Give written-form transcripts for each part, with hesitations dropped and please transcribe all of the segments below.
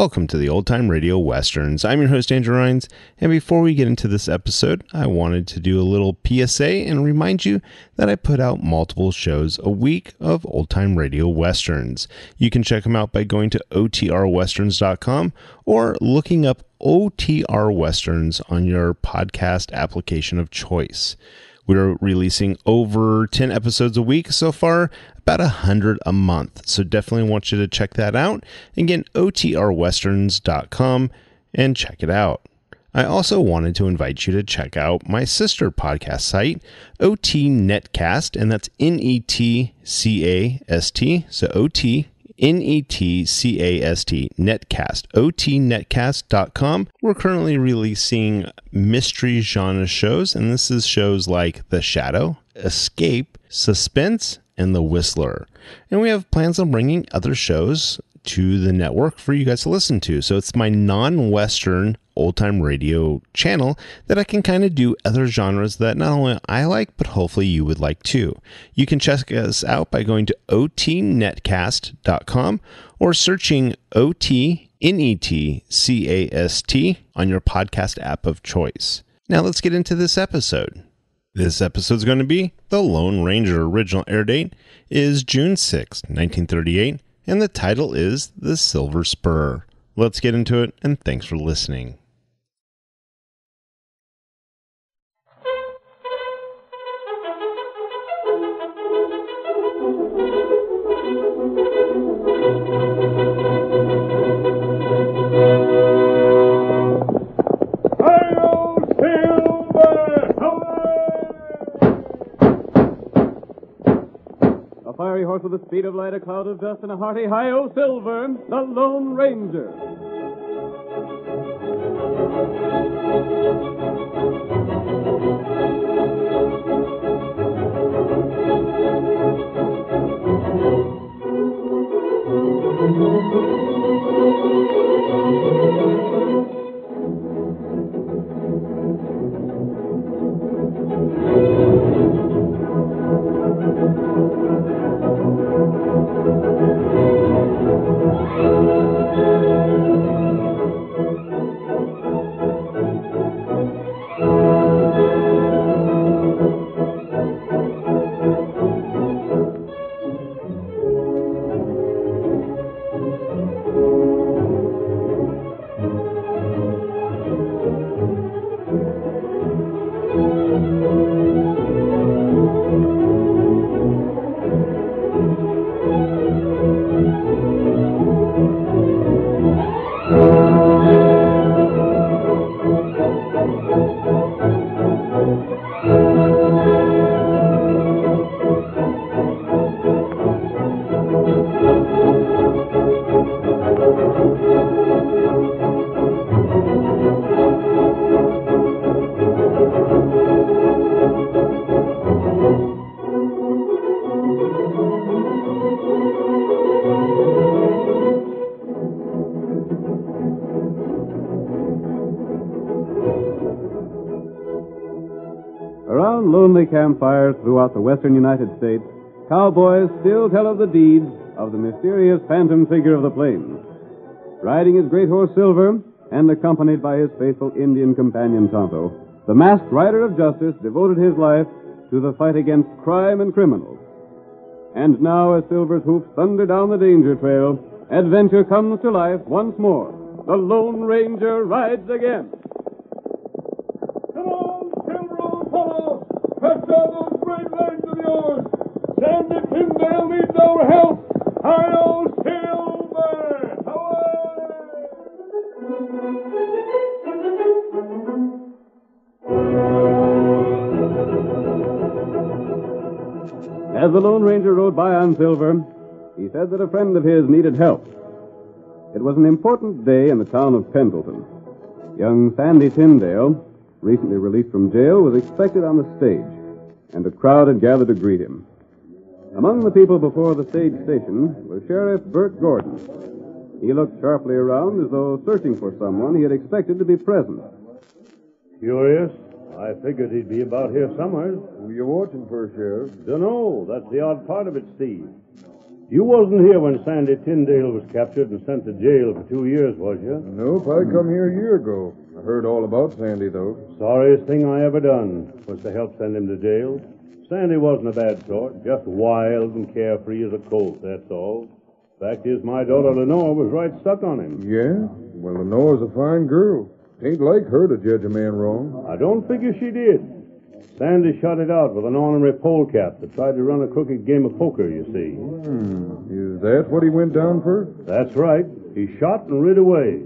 Welcome to the Old Time Radio Westerns. I'm your host, Andrew Rhines, and before we get into this episode, I wanted to do a little PSA and remind you that I put out multiple shows a week of Old Time Radio Westerns. You can check them out by going to otrwesterns.com or looking up OTR Westerns on your podcast application of choice. We're releasing over 10 episodes a week so far, about 100 a month. So definitely want you to check that out. Again, otrwesterns.com and check it out. I also wanted to invite you to check out my sister podcast site, OT Netcast, and that's Netcast. So OT Netcast, Netcast, otnetcast.com. We're currently releasing mystery genre shows, and this is shows like The Shadow, Escape, Suspense, and The Whistler. And we have plans on bringing other shows to the network for you guys to listen to. So it's my non-Western old-time radio channel that I can kind of do other genres that not only I like, but hopefully you would like too. You can check us out by going to otnetcast.com or searching OTNETCAST on your podcast app of choice. Now let's get into this episode. This episode is going to be The Lone Ranger. Original air date is June 6, 1938, and the title is The Silver Spur. Let's get into it, and thanks for listening. A fiery horse with the speed of light, a cloud of dust, and a hearty hi-yo silver, the Lone Ranger. Around lonely campfires throughout the western United States, cowboys still tell of the deeds of the mysterious phantom figure of the plains. Riding his great horse Silver and accompanied by his faithful Indian companion Tonto, the masked rider of justice devoted his life to the fight against crime and criminals. And now, as Silver's hoofs thunder down the danger trail, adventure comes to life once more. The Lone Ranger rides again. Come on, Silver, old fellow! Stretch out those great legs of yours! Sandy Tyndale needs our help! Hi-yo, Silver! As the Lone Ranger rode by on Silver, he said that a friend of his needed help. It was an important day in the town of Pendleton. Young Sandy Tyndale, recently released from jail, was expected on the stage, and a crowd had gathered to greet him. Among the people before the stage station was Sheriff Bert Gordon. He looked sharply around as though searching for someone he had expected to be present. Curious. I figured he'd be about here somewhere. Who you watching for, Sheriff? Dunno. That's the odd part of it, Steve. You wasn't here when Sandy Tyndale was captured and sent to jail for 2 years, was you? Nope, I come here a year ago. I heard all about Sandy, though. Sorriest thing I ever done was to help send him to jail. Sandy wasn't a bad sort, just wild and carefree as a colt, that's all. Fact is, my daughter Lenore was right stuck on him. Yeah? Well, Lenore's a fine girl. Tain't like her to judge a man wrong. I don't figure she did. Sandy shot it out with an ornery polecat that tried to run a crooked game of poker, you see. Is that what he went down for? That's right. He shot and rid away.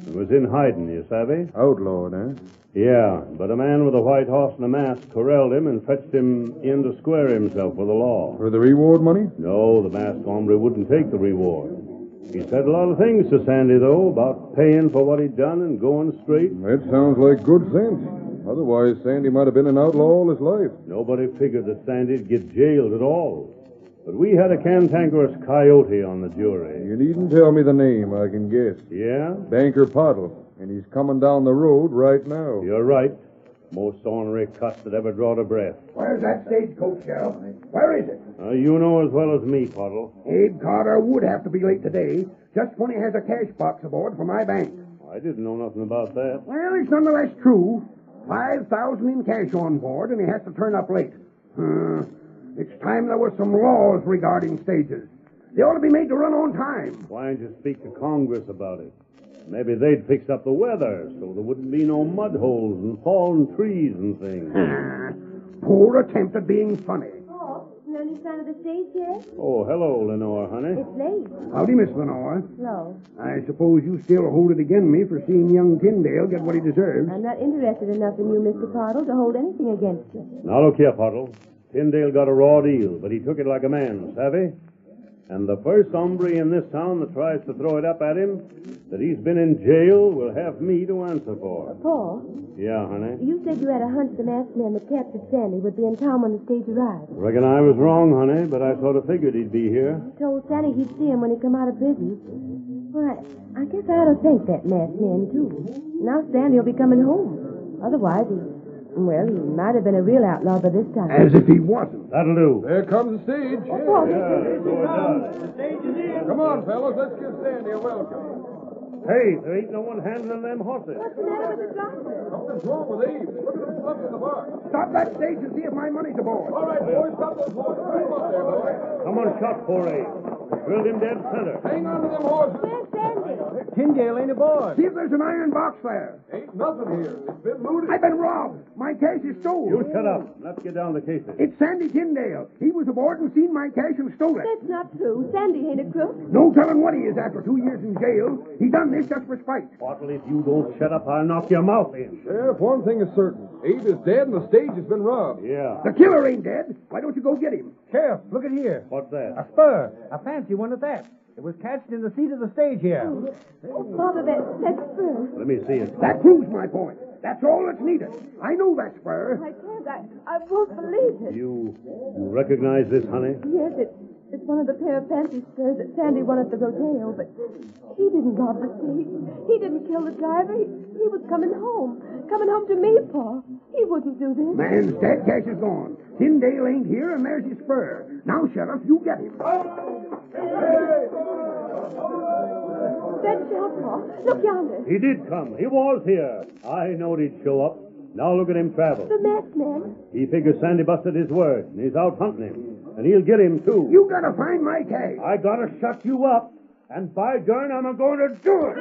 He was in hiding, you savvy? Outlawed, eh? Yeah, but a man with a white horse and a mask corralled him and fetched him in to square himself with the law. For the reward money? No, the masked hombre wouldn't take the reward. He said a lot of things to Sandy, though, about paying for what he'd done and going straight. That sounds like good sense. Otherwise, Sandy might have been an outlaw all his life. Nobody figured that Sandy'd get jailed at all. But we had a cantankerous coyote on the jury. You needn't tell me the name, I can guess. Yeah? Banker Pottle. And he's coming down the road right now. You're right. Most ornery cuss that ever drawed a breath. Where's that stagecoach, Sheriff? Where is it? You know as well as me, Pottle. Abe Carter would have to be late today, just when he has a cash box aboard for my bank. I didn't know nothing about that. Well, it's nonetheless true. 5,000 in cash on board, and he has to turn up late. It's time there were some laws regarding stages. They ought to be made to run on time. Why don't you speak to Congress about it? Maybe they'd fix up the weather so there wouldn't be no mud holes and fallen trees and things. Poor attempt at being funny. Oh, any sign of the stage yet? Oh, hello, Lenore, honey. It's late. Howdy, Miss Lenore. No. I suppose you still hold it against me for seeing young Tyndale get what he deserves. I'm not interested enough in you, Mr. Pottle, to hold anything against you. Now, look here, Pottle. Tyndale got a raw deal, but he took it like a man, savvy? And the first hombre in this town that tries to throw it up at him that he's been in jail will have me to answer for. Paul? Yeah, honey? You said you had a hunch the masked man that captured Sandy would be in town when the stage arrived. Reckon I was wrong, honey, but I sort of figured he'd be here. You told Sandy he'd see him when he come out of prison. Why, I guess I ought to thank that masked man, too. Now Sandy will be coming home. Otherwise, he might have been a real outlaw by this time. As if he wasn't. That'll do. There comes the stage. Paul, Come on, fellas. Let's give Sandy a welcome. Hey, there ain't no one handling them horses. what's the matter with the driver? Something's wrong with Abe. Look at him in the bar. Stop that stage and see if my money's aboard. All right, boys. Stop those horses. Come up there, boys. Someone shot poor Abe. Drilled him dead center. Hang on to them horses. Where's Sandy? Tyndale ain't aboard. See if there's an iron box there. Ain't nothing here. It's been looted. I've been robbed. My cash is stolen. You shut up. Let's get down the cases. It's Sandy Tyndale. He was aboard and seen my cash and stole it. That's not true. Sandy ain't a crook. No telling what he is after 2 years in jail. He done this just for spite. Pottle, if you don't shut up, I'll knock your mouth in. Sheriff, one thing is certain. Abe is dead and the stage has been robbed. Yeah. The killer ain't dead. Why don't you go get him? Sheriff, look at here. What's that? A spur. A fancy one at that. It was catched in the seat of the stage here. Oh, Father, that's Spur. Let me see it. That proves my point. That's all that's needed. I know that spur. I can't. I won't believe it. You recognize this, honey? Yes, it's one of the pair of fancy spurs that Sandy won at the rodeo, but he didn't rob the stage. He didn't kill the driver. He was coming home. Coming home to me, Paul. He wouldn't do this. Man's dead, cash is gone. Tyndale ain't here, and there's his spur. Now, Sheriff, you get him. That shot, Paul. Look yonder. He did come. He was here. I knowed he'd show up. Now look at him travel. The masked man. He figures Sandy busted his word, and he's out hunting him. And he'll get him, too. You gotta find my cash. I gotta shut you up. And by darn, I'm going to do it.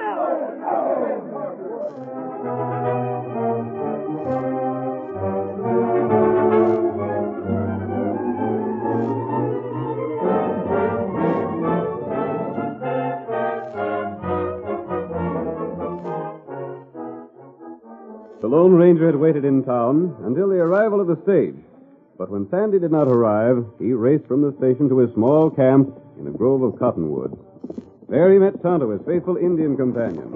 The Lone Ranger had waited in town until the arrival of the stage. But when Sandy did not arrive, he raced from the station to his small camp in a grove of cottonwoods. There he met Tonto, his faithful Indian companion.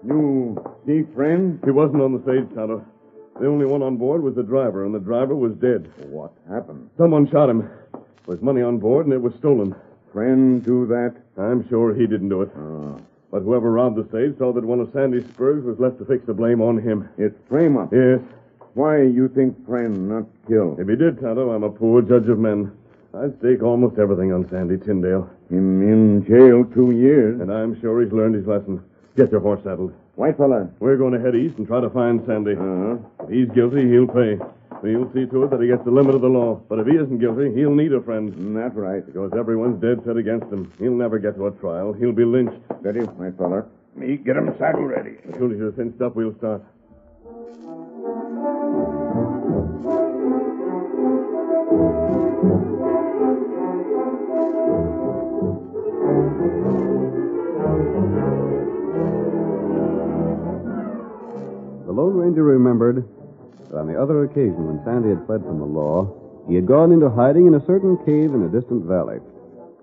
You see, friend? He wasn't on the stage, Tonto. The only one on board was the driver, and the driver was dead. What happened? Someone shot him. There was money on board, and it was stolen. Friend do that? I'm sure he didn't do it. But whoever robbed the stage saw that one of Sandy's spurs was left to fix the blame on him. It's frame-up. Yes. Why you think friend not kill? If he did, Tonto, I'm a poor judge of men. I'd stake almost everything on Sandy Tyndale. Him in jail 2 years. And I'm sure he's learned his lesson. Get your horse saddled. White fella. We're going to head east and try to find Sandy. If he's guilty, he'll pay. We'll see to it that he gets the limit of the law. But if he isn't guilty, he'll need a friend. That's right. Because everyone's dead set against him. He'll never get to a trial. He'll be lynched. Steady, white fella. Me get him saddle ready. As soon as you're cinched up, we'll start. The Lone Ranger remembered that on the other occasion when Sandy had fled from the law, he had gone into hiding in a certain cave in a distant valley.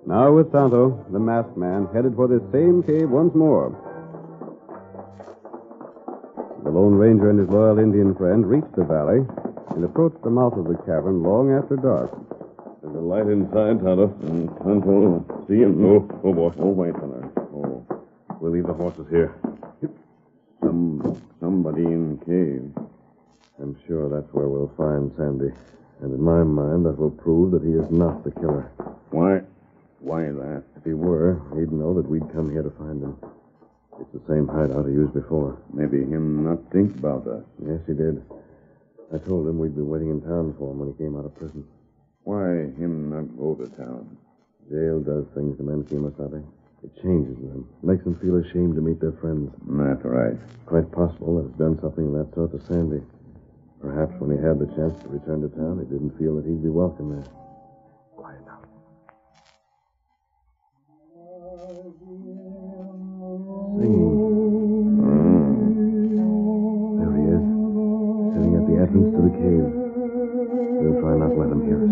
Now with Tonto, the masked man, headed for this same cave once more. The Lone Ranger and his loyal Indian friend reached the valley and approached the mouth of the cavern long after dark. There's a light inside, Tonto. Tonto, see him? Oh, boy. Oh, white fella. Oh. We'll leave the horses here. Somebody in cave. I'm sure that's where we'll find Sandy. And in my mind, that will prove that he is not the killer. Why that? If he were, he'd know that we'd come here to find him. It's the same hideout he used before. Maybe him not think about us. Yes, he did. I told him we'd be waiting in town for him when he came out of prison. Why him not go to town? Jail does things to men, Kimasabi. It changes them. Makes them feel ashamed to meet their friends. That's right. Quite possible that it's done something of that sort to Sandy. Perhaps when he had the chance to return to town, he didn't feel that he'd be welcome there. Quiet now. Singing. There he is, sitting at the entrance to the cave. We'll try not to let him hear us.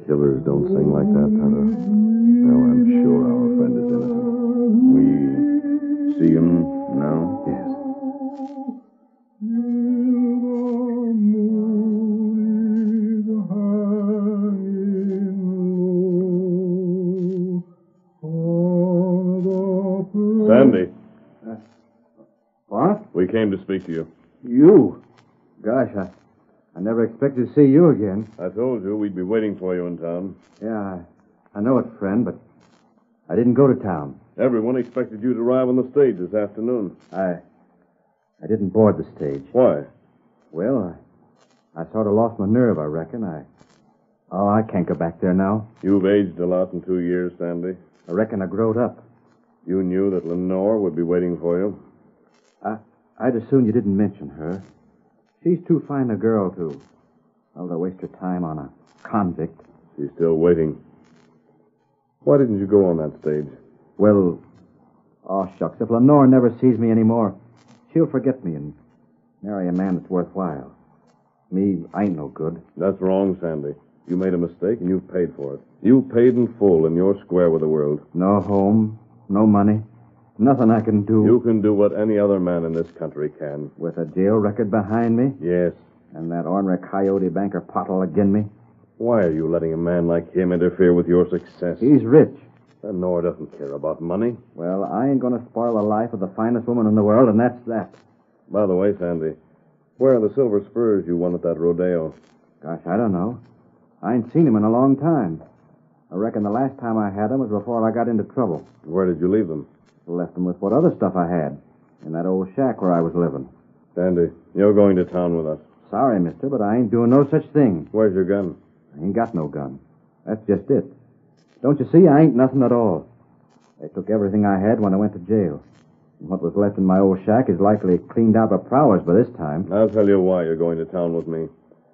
Killers don't sing like that, Tonto. Now I'm sure our friend is innocent. We see him now? Yes. Sandy. What? We came to speak to you. You? Gosh, I never expected to see you again. I told you we'd be waiting for you in town. Yeah, I know it, friend, but I didn't go to town. Everyone expected you to arrive on the stage this afternoon. I didn't board the stage. Why? Well, I sort of lost my nerve, I reckon. I can't go back there now. You've aged a lot in 2 years, Sandy. I reckon I growed up. You knew that Lenore would be waiting for you. I'd as soon you didn't mention her. She's too fine a girl to waste her time on a convict. She's still waiting. Why didn't you go on that stage? Well, shucks, if Lenore never sees me anymore, she'll forget me and marry a man that's worthwhile. Me, I ain't no good. That's wrong, Sandy. You made a mistake and you've paid for it. You paid in full and you're square with the world. No home, no money, nothing I can do. You can do what any other man in this country can. With a jail record behind me? Yes. And that ornery coyote banker Pottle agin me? Why are you letting a man like him interfere with your success? He's rich. Lenore doesn't care about money. Well, I ain't going to spoil the life of the finest woman in the world, and that's that. By the way, Sandy, where are the silver spurs you won at that rodeo? Gosh, I don't know. I ain't seen him in a long time. I reckon the last time I had him was before I got into trouble. Where did you leave them? Left him with what other stuff I had. In that old shack where I was living. Sandy, you're going to town with us. Sorry, mister, but I ain't doing no such thing. Where's your gun? I ain't got no gun. That's just it. Don't you see, I ain't nothing at all. They took everything I had when I went to jail. And what was left in my old shack is likely cleaned out by prowess by this time. I'll tell you why you're going to town with me.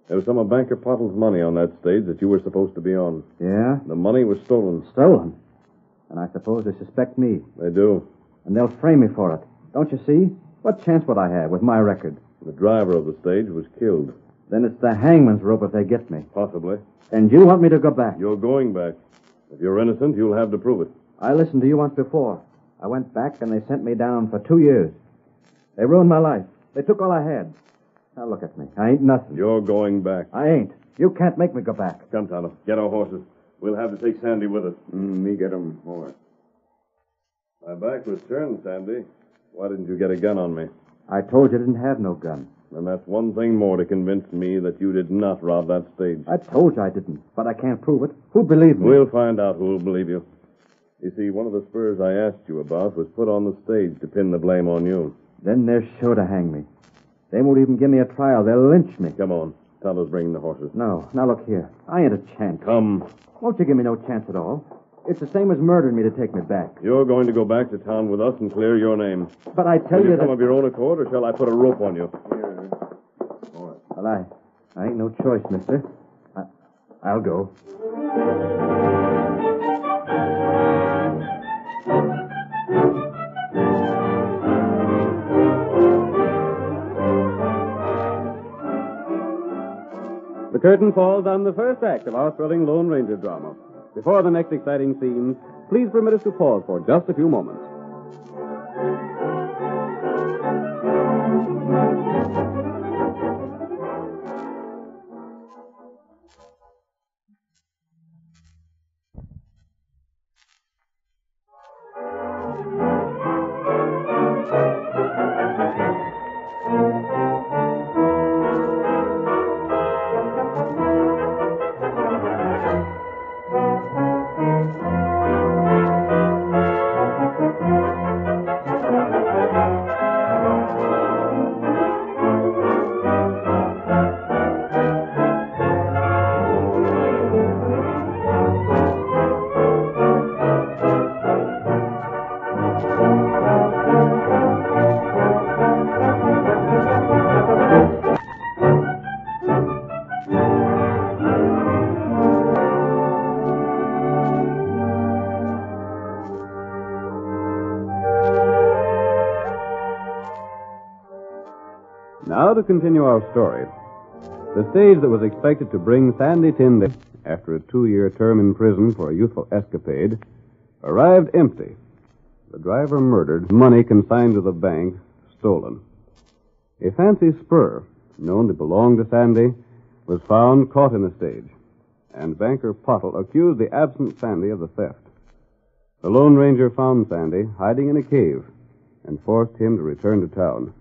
There was some of Banker Pottle's money on that stage that you were supposed to be on. Yeah? The money was stolen. Stolen? And I suppose they suspect me. They do. And they'll frame me for it. Don't you see? What chance would I have with my record? The driver of the stage was killed. Then it's the hangman's rope if they get me. Possibly. And you want me to go back? You're going back. If you're innocent, you'll have to prove it. I listened to you once before. I went back and they sent me down for 2 years. They ruined my life. They took all I had. Now look at me. I ain't nothing. You're going back. I ain't. You can't make me go back. Come, Tonto. Get our horses. We'll have to take Sandy with us. Me get him horse. My back was turned, Sandy. Why didn't you get a gun on me? I told you I didn't have no gun. And that's one thing more to convince me that you did not rob that stage. I told you I didn't, but I can't prove it. Who'd believe me? We'll find out who'll believe you. You see, one of the spurs I asked you about was put on the stage to pin the blame on you. Then they're sure to hang me. They won't even give me a trial. They'll lynch me. Come on. Tonto's bringing the horses. No. Now look here. I ain't a chance. Come. Won't you give me no chance at all? It's the same as murdering me to take me back. You're going to go back to town with us and clear your name. But I tell Will you you come that... of your own accord, or shall I put a rope on you? Well, I ain't no choice, mister. I'll go. The curtain falls on the first act of our thrilling Lone Ranger drama. Before the next exciting scene, please permit us to pause for just a few moments. Now to continue our story. The stage that was expected to bring Sandy Tyndale, after a 2-year term in prison for a youthful escapade, arrived empty. The driver murdered, money consigned to the bank stolen. A fancy spur, known to belong to Sandy, was found caught in the stage, and banker Pottle accused the absent Sandy of the theft. The Lone Ranger found Sandy hiding in a cave and forced him to return to town.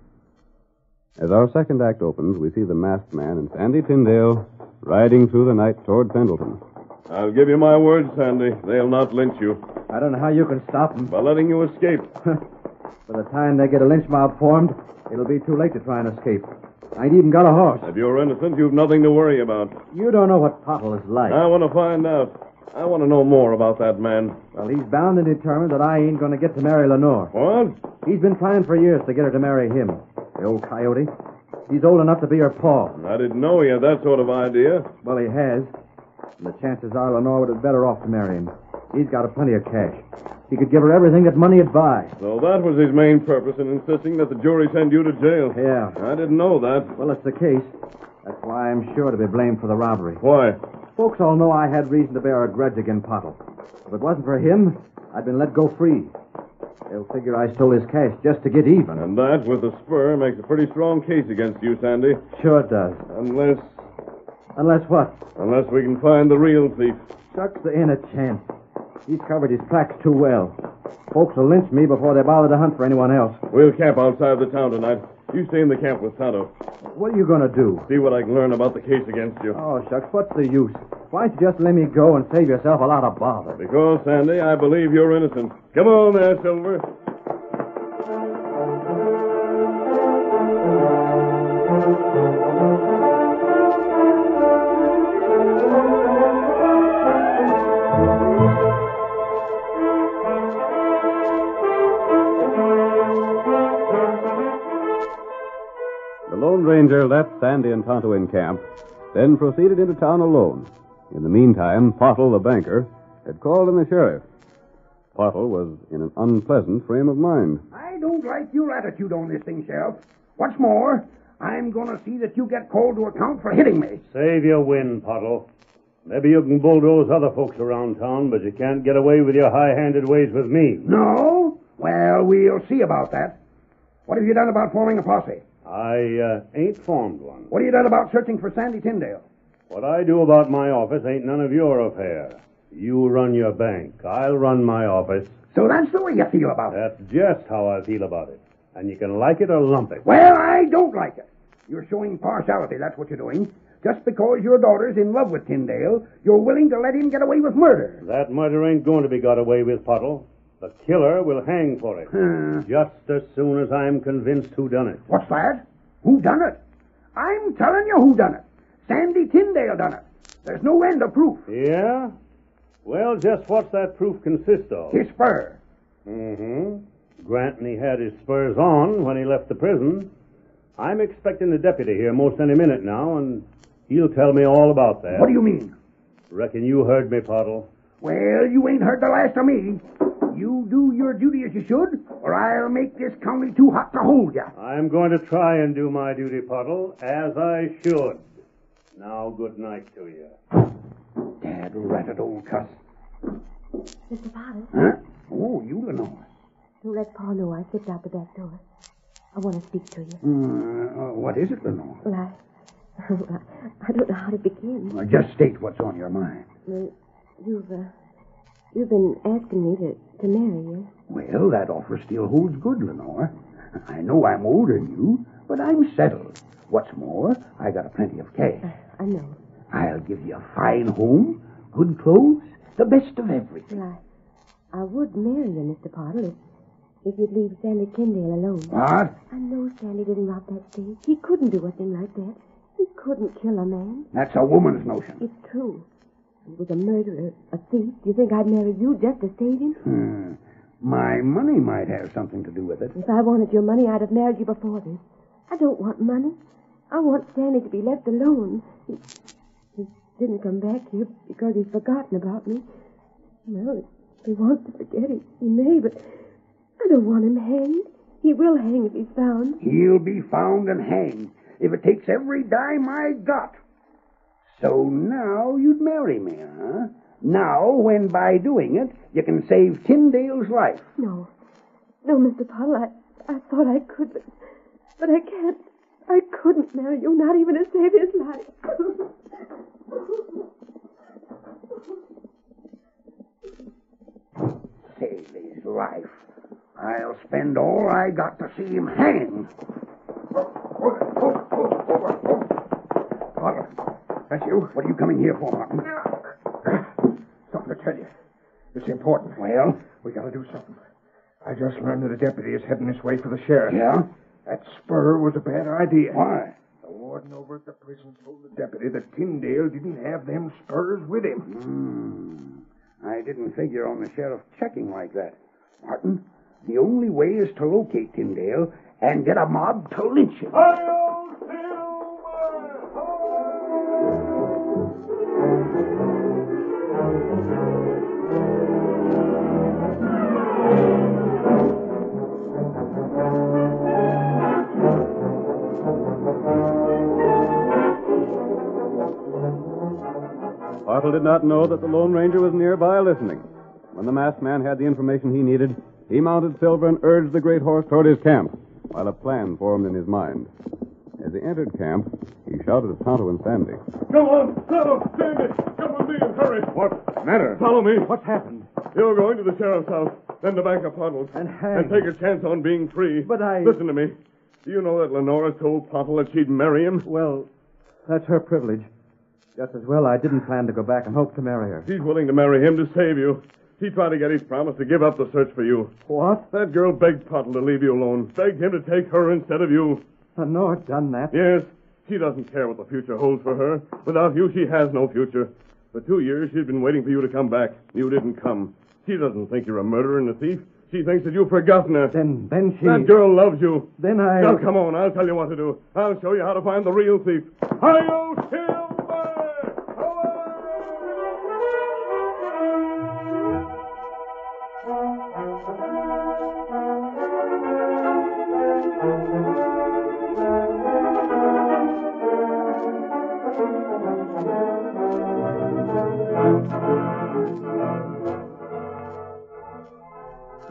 As our second act opens, we see the masked man and Sandy Tyndale riding through the night toward Pendleton. I'll give you my word, Sandy. They'll not lynch you. I don't know how you can stop them. By letting you escape. By the time they get a lynch mob formed, it'll be too late to try and escape. I ain't even got a horse. If you're innocent, you've nothing to worry about. You don't know what Pottle is like. I want to find out. I want to know more about that man. Well, he's bound and determined that I ain't going to get to marry Lenore. What? He's been trying for years to get her to marry him. The old coyote. He's old enough to be her paw. I didn't know he had that sort of idea. Well, he has. And the chances are Lenore would have better off to marry him. He's got plenty of cash. He could give her everything that money'd buy. So that was his main purpose in insisting that the jury send you to jail. Yeah. I didn't know that. Well, it's the case. That's why I'm sure to be blamed for the robbery. Why? Folks all know I had reason to bear a grudge against Pottle. If it wasn't for him, I'd been let go free. They'll figure I stole his cash just to get even. And that, with the spur, makes a pretty strong case against you, Sandy. Sure it does. Unless... Unless what? Unless we can find the real thief. Shucks, there ain't a chance. He's covered his tracks too well. Folks will lynch me before they bother to hunt for anyone else. We'll camp outside the town tonight. You stay in the camp with Tonto. What are you going to do? See what I can learn about the case against you. Oh, shucks, what's the use? Why don't you just let me go and save yourself a lot of bother? Because, Sandy, I believe you're innocent. Come on there, Silver. The Lone Ranger left Sandy and Tonto in camp, then proceeded into town alone. In the meantime, Pottle, the banker, had called in the sheriff. Pottle was in an unpleasant frame of mind. I don't like your attitude on this thing, Sheriff. What's more, I'm going to see that you get called to account for hitting me. Save your wind, Pottle. Maybe you can bulldoze other folks around town, but you can't get away with your high-handed ways with me. No? Well, we'll see about that. What have you done about forming a posse? I ain't formed one. What have you done about searching for Sandy Tyndale? What I do about my office ain't none of your affair. You run your bank. I'll run my office. So that's the way you feel about it. That's just how I feel about it. And you can like it or lump it. Well, I don't like it. You're showing partiality, that's what you're doing. Just because your daughter's in love with Tyndale, you're willing to let him get away with murder. That murder ain't going to be got away with, Pottle. The killer will hang for it. Just as soon as I'm convinced who done it. What's that? Who done it? I'm telling you who done it. Sandy Tyndale done it. There's no end of proof. Yeah? Well, just what's that proof consist of? His spur. Granting he had his spurs on when he left the prison. I'm expecting the deputy here most any minute now, and he'll tell me all about that. What do you mean? Reckon you heard me, Pottle. Well, you ain't heard the last of me. You do your duty as you should, or I'll make this county too hot to hold you. I'm going to try and do my duty, Pottle, as I should. Now, good night to you. Dad-ratted old cuss. Mr. Potter. Huh? Oh, you, Lenore. Don't let Pa know I slipped out the back door. I want to speak to you. What is it, Lenore? Well, I don't know how to begin. Just state what's on your mind. Well, you've been asking me to marry you. Well, that offer still holds good, Lenore. I know I'm older than you, but I'm settled. What's more, I got a plenty of cash. I know. I'll give you a fine home, good clothes, the best of everything. Well, I would marry you, Mr. Potter, if you'd leave Sandy Tyndale alone. What? I know Sandy didn't rob that safe. He couldn't do a thing like that. He couldn't kill a man. That's a woman's notion. It's true. He was a murderer, a thief. Do you think I'd marry you just to save him? My money might have something to do with it. If I wanted your money, I'd have married you before this. I don't want money. I want Sandy to be left alone. He didn't come back here because he's forgotten about me. Well, if he wants to forget, he may, but I don't want him hanged. He will hang if he's found. He'll be found and hanged if it takes every dime I got. So now you'd marry me, huh? Now, when by doing it, you can save Tyndale's life. No, Mr. Potter, I thought I could, but I can't. I couldn't marry you, not even to save his life. Save his life. I'll spend all I got to see him hanged. Potter, that's you? What are you coming here for, Martin? Something to tell you. It's important. Well? We gotta do something. I just learned that a deputy is heading this way for the sheriff. Yeah? That spur was a bad idea. Why? The warden over at the prison told the deputy that Tyndale didn't have them spurs with him. I didn't figure on the sheriff checking like that. Martin, the only way is to locate Tyndale and get a mob to lynch him. Bartle did not know that the Lone Ranger was nearby listening. When the masked man had the information he needed, he mounted Silver and urged the great horse toward his camp, while a plan formed in his mind. As he entered camp, he shouted at Tonto and Sandy. Come on, Tonto, Sandy, come with me and hurry. What's the matter? Follow me. What's happened? You're going to the sheriff's house, then the bank of Pottle's. And hang. And take a chance on being free. But I... Listen to me. Do you know that Lenora told Pottle that she'd marry him? Well, that's her privilege. Just as well I didn't plan to go back and hope to marry her. She's willing to marry him to save you. He tried to get his promise to give up the search for you. What? That girl begged Pottle to leave you alone. Begged him to take her instead of you. Lenore's done that. Yes. She doesn't care what the future holds for her. Without you, she has no future. For 2 years, she's been waiting for you to come back. You didn't come. She doesn't think you're a murderer and a thief. She thinks that you've forgotten her. Then she... That girl loves you. Then I... Now, come on. I'll tell you what to do. I'll show you how to find the real thief. Hi-yo, Silver!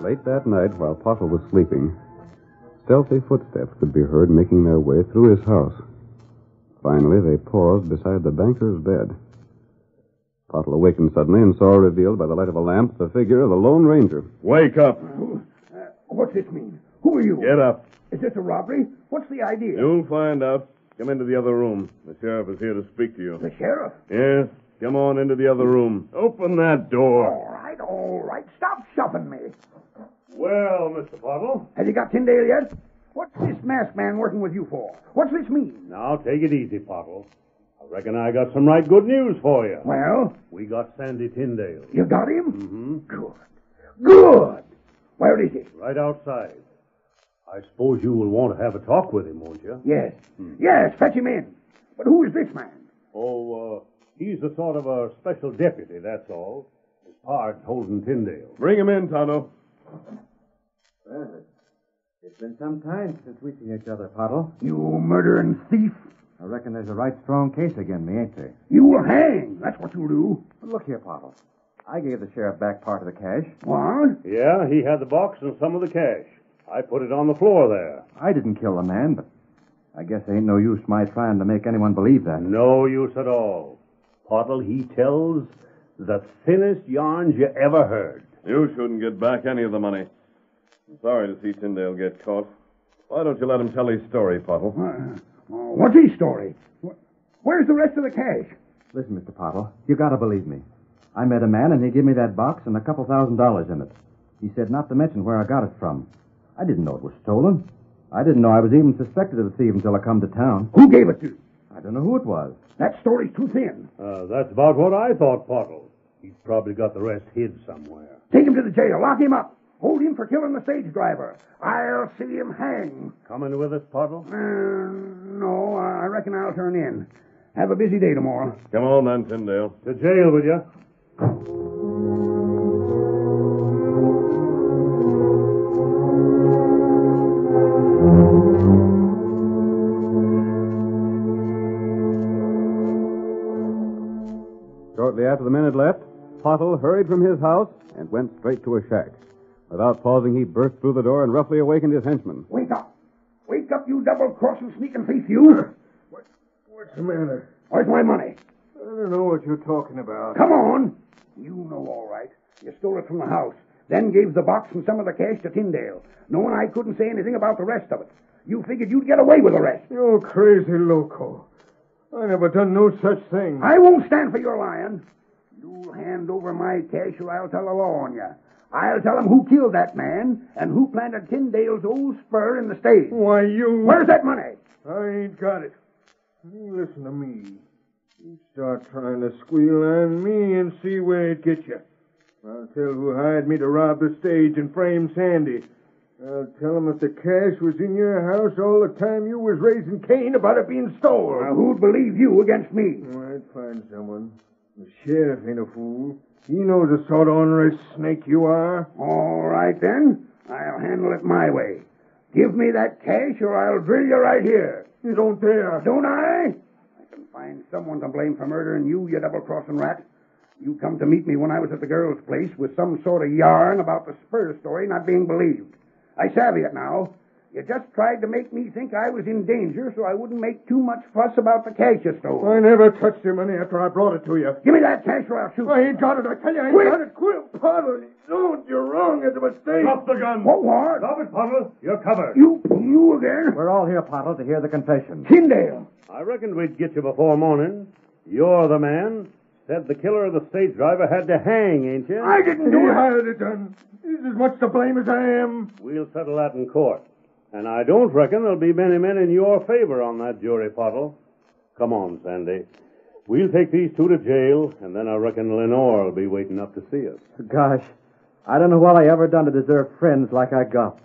Late that night, while Pottle was sleeping, stealthy footsteps could be heard making their way through his house. Finally, they paused beside the banker's bed. Pottle awakened suddenly and saw revealed by the light of a lamp the figure of the Lone Ranger. Wake up. What's this mean? Who are you? Get up. Is this a robbery? What's the idea? You'll find out. Come into the other room. The sheriff is here to speak to you. The sheriff? Yes. Come on into the other room. Open that door. All right. Stop shoving me. Well, Mr. Pottle. Have you got Tyndale yet? What's this masked man working with you for? What's this mean? Now, take it easy, Pottle. I reckon I got some right good news for you. Well? We got Sandy Tyndale. You got him? Mm-hmm. Good. Where is he? Right outside. I suppose you will want to have a talk with him, won't you? Yes. Yes, fetch him in. But who is this man? Oh, he's a sort of a special deputy, that's all. His pard's holding Tyndale. Bring him in, Tonto. Well, it's been some time since we seen each other, Pottle. You murdering thief. I reckon there's a right strong case against me, ain't there? You will hang. That's what you'll do. But look here, Pottle. I gave the sheriff back part of the cash. What? Yeah, he had the box and some of the cash. I put it on the floor there. I didn't kill the man, but I guess ain't no use my trying to make anyone believe that. No use at all. Pottle, he tells the thinnest yarns you ever heard. You shouldn't get back any of the money. I'm sorry to see Tyndale get caught. Why don't you let him tell his story, Pottle? What's his story? Where's the rest of the cash? Listen, Mr. Pottle, you gotta believe me. I met a man, and he gave me that box and a couple $1,000s in it. He said not to mention where I got it from. I didn't know it was stolen. I didn't know I was even suspected of the thief until I come to town. Who gave it to you? I don't know who it was. That story's too thin. That's about what I thought, Pottle. He's probably got the rest hid somewhere. Take him to the jail. Lock him up. Hold him for killing the stage driver. I'll see him hang. Coming with us, Pottle? No, I reckon I'll turn in. Have a busy day tomorrow. Come on then, Tyndale. To jail with you. Shortly after the men had left, Pottle hurried from his house and went straight to a shack. Without pausing, he burst through the door and roughly awakened his henchman. Wake up. Wake up, you double-crossing, sneaking thief, you. What's the matter? Where's my money? I don't know what you're talking about. Come on. You know all right. You stole it from the house, then gave the box and some of the cash to Tyndale, knowing I couldn't say anything about the rest of it. You figured you'd get away with the rest. You crazy loco. I never done no such thing. I won't stand for your lying. You'll hand over my cash or I'll tell the law on you. I'll tell them who killed that man and who planted Tyndale's old spur in the stage. Why, you... Where's that money? I ain't got it. You listen to me. You start trying to squeal on me and see where it gets you. I'll tell who hired me to rob the stage and frame Sandy. I'll tell him if the cash was in your house all the time you was raising Cain about it being stolen. Now, who'd believe you against me? Oh, I'd find someone. The sheriff ain't a fool. He knows the sort of ornery snake you are. All right, then. I'll handle it my way. Give me that cash or I'll drill you right here. You don't dare. Don't I? I can find someone to blame for murdering you double-crossing rat. You come to meet me when I was at the girl's place with some sort of yarn about the Spur story not being believed. I savvy it now. You just tried to make me think I was in danger so I wouldn't make too much fuss about the cash you stole. I never touched your money after I brought it to you. Give me that cash or I'll shoot. I ain't got it. I tell you, I ain't got it. Quit, Pottle. Don't. You're wrong. It's a mistake. Drop the gun. What? Drop it, Pottle. You're covered. You again? We're all here, Pottle, to hear the confession. Tyndale. I reckoned we'd get you before morning. You're the man. Said the killer of the stage driver had to hang, ain't you? I didn't do it. He hired it done. He's as much to blame as I am. We'll settle that in court. And I don't reckon there'll be many men in your favor on that jury, Pottle. Come on, Sandy. We'll take these two to jail, and then I reckon Lenore will be waiting up to see us. Gosh, I don't know what I ever done to deserve friends like I got.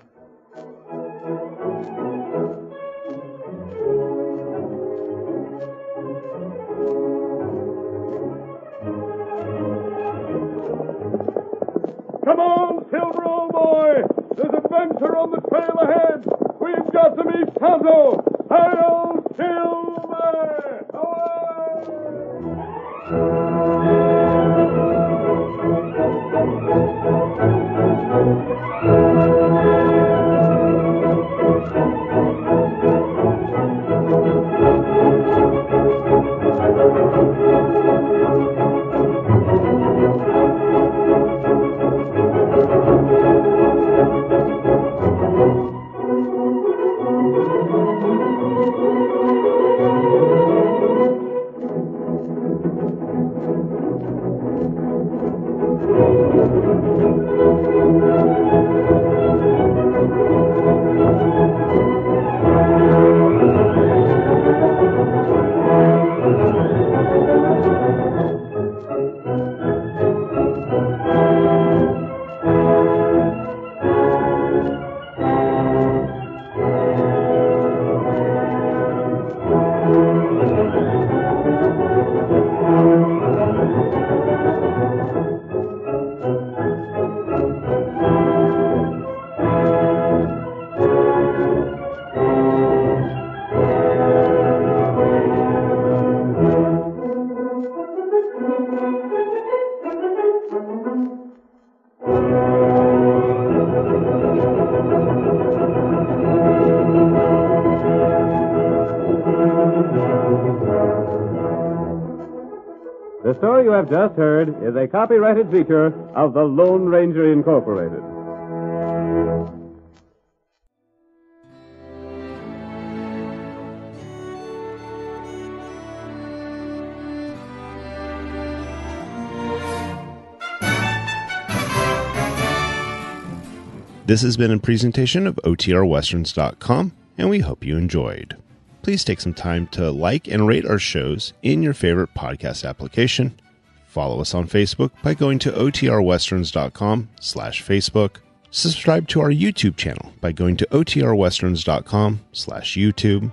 Come on, Silver, old boy. There's adventure on the trail ahead. We've got to meet Tonto. Hail, Silver! Away! The story you have just heard is a copyrighted feature of the Lone Ranger Incorporated. This has been a presentation of OTRWesterns.com, and we hope you enjoyed. Please take some time to like and rate our shows in your favorite podcast application. Follow us on Facebook by going to OTRWesterns.com/Facebook. Subscribe to our YouTube channel by going to OTRWesterns.com/YouTube.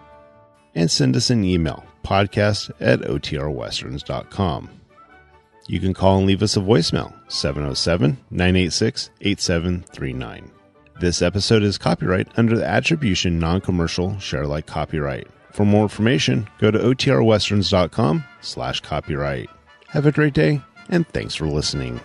And send us an email, podcast@OTRWesterns.com. You can call and leave us a voicemail, 707-986-8739. This episode is copyright under the Attribution Non-Commercial Share Alike Copyright. For more information, go to OTRWesterns.com/copyright. Have a great day, and thanks for listening.